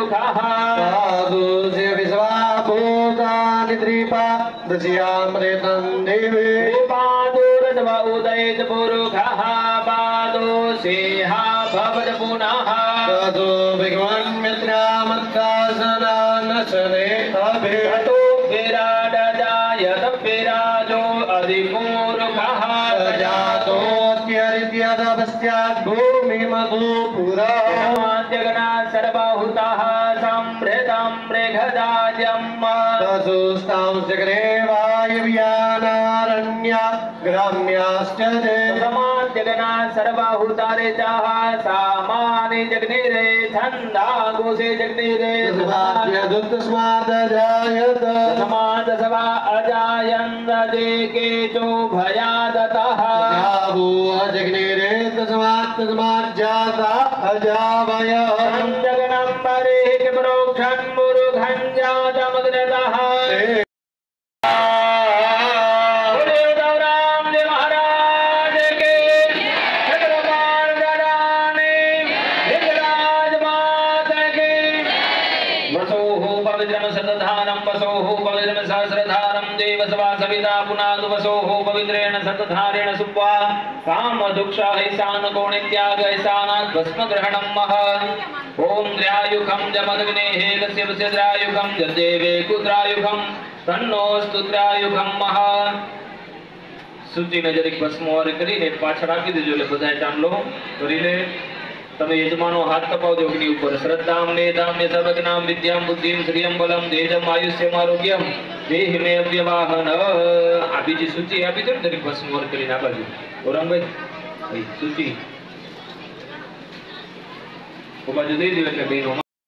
पुरुषः साधुस्य विश्वाभूतानि त्रिपादस्यामृतं देवे पादोरथवा उदयित पुरुषः पादोषेहा भवत पुनः ततो भगवान् मित्रामत्कासनानशने अभे ततो विराडजायत विराजो अधिपूरुषः जातोऽत्यरित्यदपश्चात् भूमिमधु पुरा जगन्नाथ सर्वभूताः संभृतं मृगदाजम् तसुस्तां चक्रे वायव्यानारण्या ग्राम्याश्च समान् जगन्नाथ सर्वभूतारे चाह सामानि जगनिरे छन्दा घोषे जगनिरे तस्मादजायत समाद सभा अजायन्द जे केचो भयादतः जगनिरे तस्माज्जाता अजावय जगनम्बरे प्रोक्षन् मुरुघन् जातमग्नतः पवित्रेण सतधारेण सुप्वा काम दुक्षा ऐसान कोणित्याग ऐसानात् भस्म ग्रहणं मह ओम द्रायुखं जमदग्ने हेलस्य द्रायुखं जदेवे कुद्रायुखं तन्नोस्तु द्रायुखं मह सूची नजर भस्म और કરીને પાછળ આપી દેજો એટલે બધાય ચાંદલો કરી લે તમે યજમાનો હાથ તપાવજો અગ્નિ ઉપર શ્રદ્ધામ મેધામ સર્વજ્ઞામ વિદ્યામ બુદ્ધિમ શ્રિયમ બલમ તેજમ આયુષ્યમ આરોગ્યમ દેહ મે અવ્યવાહન આ બીજી સૂચિ આપી દો ને દરેક ભસ્મ ઓર કરીને આ બાજુ ઓરંગભાઈ સૂચિ ઓ બાજુ દઈ દો એટલે બેનો